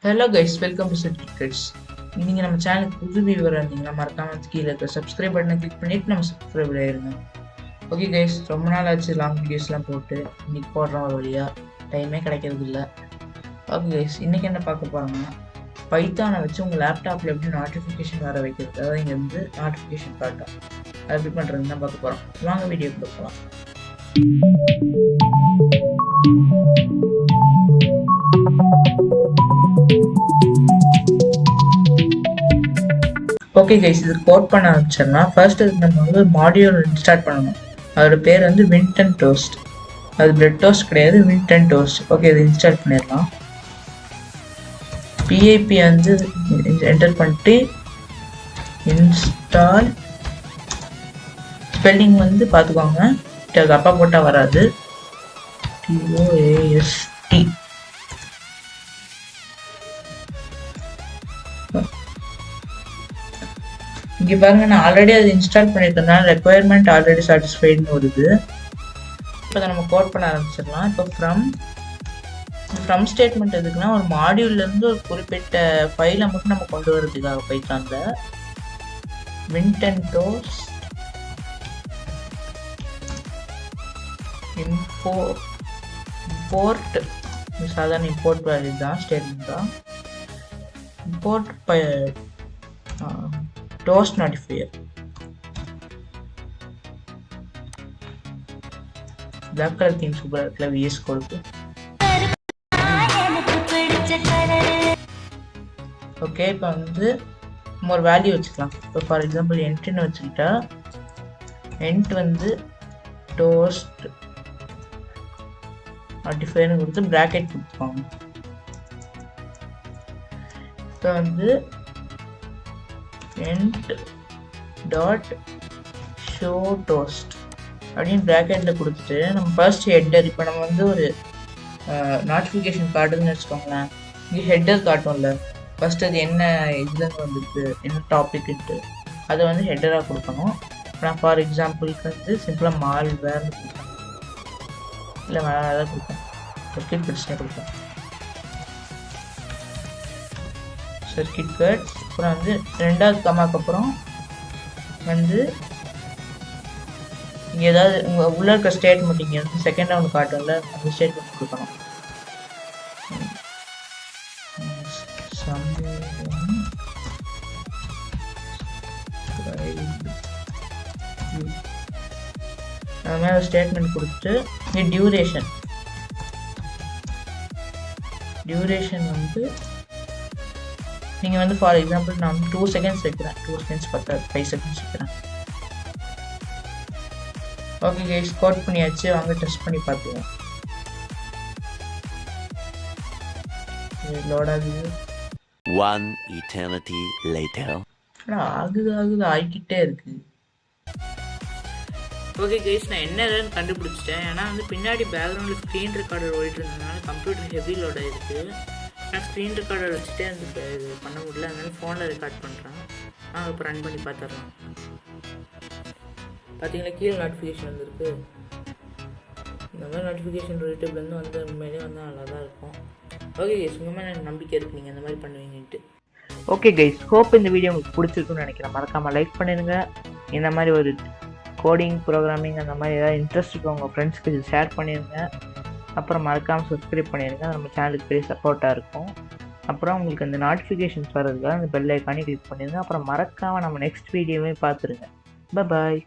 Hello guys, welcome to Certificates. நீங்கள் நம்ம சேனலுக்கு புது வியூவர் இருந்தீங்கன்னா மறக்காம கீழே இருக்க சப்ஸ்கிரைப் பட்டனை கிளிக் பண்ணிட்டு நம்ம சப்ஸ்கிரைப் ஆயிருங்க. ஓகே கைஸ், ரொம்ப நாள் ஆச்சு லாங் வீடியோஸ்லாம் போட்டு இன்னைக்கு போடுறோம். ஒரு வழியாக டைமே கிடைக்கிறது இல்லை. ஓகே கைஸ், இன்னைக்கு என்ன பார்க்க போகிறோம்னா பைத்தானை வச்சு உங்கள் லேப்டாப்பில் எப்படி நோட்டிஃபிகேஷன் வர வைக்கிறது, அதாவது இங்கே வந்து நோட்டிஃபிகேஷன் காட்டும், அது எப்படி பண்ணுறதுன்னு தான் பார்க்க போகிறோம். வாங்க வீடியோ கொடுக்கலாம். ஓகே கைஸ், இது கோட் பண்ண ஆரம்பிச்சோம்னா ஃபர்ஸ்ட் நம்ம வந்து மாடியூல் இன்ஸ்டால் பண்ணணும். அதோட பேர் வந்து வின்டன் டோஸ்ட். அது பிரெட் டோஸ்ட் கிடையாது, வின்டன் டோஸ்ட். ஓகே, இது இன்ஸ்டால் பண்ணிடலாம். பிஐபி வந்து என்டர் பண்ணிட்டு இன்ஸ்டால். ஸ்பெல்லிங் வந்து பார்த்துக்கோங்க, அப்பா போட்டால் வராது. TOAST. இங்கே பாருங்க, நான் ஆல்ரெடி அது இன்ஸ்டால் பண்ணியிருக்கேன். ரெக்குயர்மெண்ட் ஆல்ரெடி சாட்டிஸ்ஃபைடுன்னு வருது. இப்போ அதை நம்ம கோட் பண்ண ஆரம்பிச்சிடலாம். இப்போ ஃப்ரம் ஸ்டேட்மெண்ட் எதுக்குன்னா ஒரு மாடியூல்லேருந்து ஒரு குறிப்பிட்ட ஃபைலை மட்டும் நம்ம கொண்டு வரதுக்காக பைத்தானில் வின்டன் டோஸ்ட் இம்போர்ட். சாதாரண இம்போர்ட் வேல்யூ தான், ஸ்டேட்மெண்ட் தான். Import ToastNotifier. Black color theme super இருக்குல, VS கோடுக்கு. ஓகே, இப்போ வந்து நம்ம ஒரு வேல்யூ வச்சுக்கலாம். இப்போ ஃபார் எக்ஸாம்பிள் என்ட்னு வச்சுக்கிட்டா என்ட் வந்து டோஸ்ட் நோட்டிஃபையர்னு கொடுத்து ப்ராக்கெட் கொடுத்துப்பாங்க. இப்போ வந்து end.showToast அப்படின்னு ப்ராக்கெட்டில் கொடுத்துட்டு நம்ம ஃபர்ஸ்ட் ஹெட்டர். இப்போ நம்ம வந்து ஒரு நோட்டிஃபிகேஷன் காட்டுதுன்னு வச்சுக்கோங்களேன். இங்கே ஹெட்டர் காட்டும்ல, ஃபர்ஸ்ட் அது என்ன இதுலேருந்து வந்துருக்கு, என்ன டாபிக்ட்டு, அதை வந்து ஹெட்டராக கொடுக்கணும். நான் ஃபார் எக்ஸாம்பிளுக்கு வந்து சிம்பிளாக மால்வேர்னு கொடுப்பேன், இல்லை வேறு ஏதாவது கொடுப்பேன், சர்க்கிட் பிரச்சனை கொடுப்பேன், சர்க்கிட் கட்ஸ். அப்புறம் வந்து ரெண்டாவது கமாக்கு அப்புறம் வந்து இங்கே ஏதாவது உங்கள் உள்ள இருக்க ஸ்டேட்மெண்ட் இங்கே வந்து செகண்டாக ஒன்று காட்டும்ல, அந்த ஸ்டேட்மெண்ட் கொடுக்கணும். அது மாதிரி ஸ்டேட்மெண்ட் கொடுத்துட்டு இங்கே டியூரேஷன் வந்து நீங்கள் வந்து ஃபார் எக்ஸாம்பிள் நான் வந்து 2 செகண்ட்ஸ் வைக்கிறேன். 2 செகண்ட்ஸ் பத்தாது, 5 செகண்ட்ஸ் வைக்கிறேன். ஓகே கைஸ், கோட் பண்ணியாச்சு. வாங்க டெஸ்ட் பண்ணி பார்த்துவோம். லோட் ஆகுது. 1 eternity later. ஆகிக்கிட்டே இருக்கு. ஓகே கைஸ், நான் என்னன்னு கண்டுபிடிச்சிட்டேன். ஏன்னா வந்து பின்னாடி பேக்ரவுண்டில் ஸ்க்ரீன் ரெக்கார்டர் ஓடிட்டு இருந்ததுனால கம்ப்யூட்டர் ஹெவி லோட் ஆகிருக்கு. நான் ஸ்க்ரீன் ரெக்கார்டர் வச்சுட்டே வந்து இது பண்ண முடியல, அதனால ஃபோனில் ரெக்கார்ட் பண்ணுறேன். இப்போ ரன் பண்ணி பார்த்துட்றேன். பார்த்தீங்களா, கீழே நோட்டிஃபிகேஷன் வந்துருக்கு. இந்த மாதிரி நோட்டிஃபிகேஷன் யூடியூப்லேருந்து வந்து உண்மையிலே வந்து நல்லா தான் இருக்கும். ஓகே கைஸ், உங்கள் மேலே எனக்கு நம்பிக்கை இருக்குது, நீங்கள் அந்த மாதிரி பண்ணுவீங்கன்ட்டு. ஓகே கைஸ், ஹோப் இந்த வீடியோ உங்களுக்கு பிடிச்சிருக்குன்னு நினைக்கிறேன். மறக்காமல் லைக் பண்ணிடுங்க. இந்த மாதிரி ஒரு கோடிங் ப்ரோக்ராமிங் அந்த மாதிரி ஏதாவது இன்ட்ரெஸ்ட் இருக்கோ உங்கள் ஃப்ரெண்ட்ஸ்க்கு இது ஷேர் பண்ணிடுங்க. அப்புறம் மறக்காமல் சப்ஸ்கிரைப் பண்ணிடுங்க, நம்ம சேனலுக்கு பெரிய சப்போர்ட்டாக இருக்கும். அப்புறம் உங்களுக்கு அந்த நோட்டிஃபிகேஷன்ஸ் வர்றதுக்காக அந்த பெல் ஐக்கானே கிளிக் பண்ணிடுங்க. அப்புறம் மறக்காமல் நம்ம நெக்ஸ்ட் வீடியோவே பார்த்துருங்க. பாய்.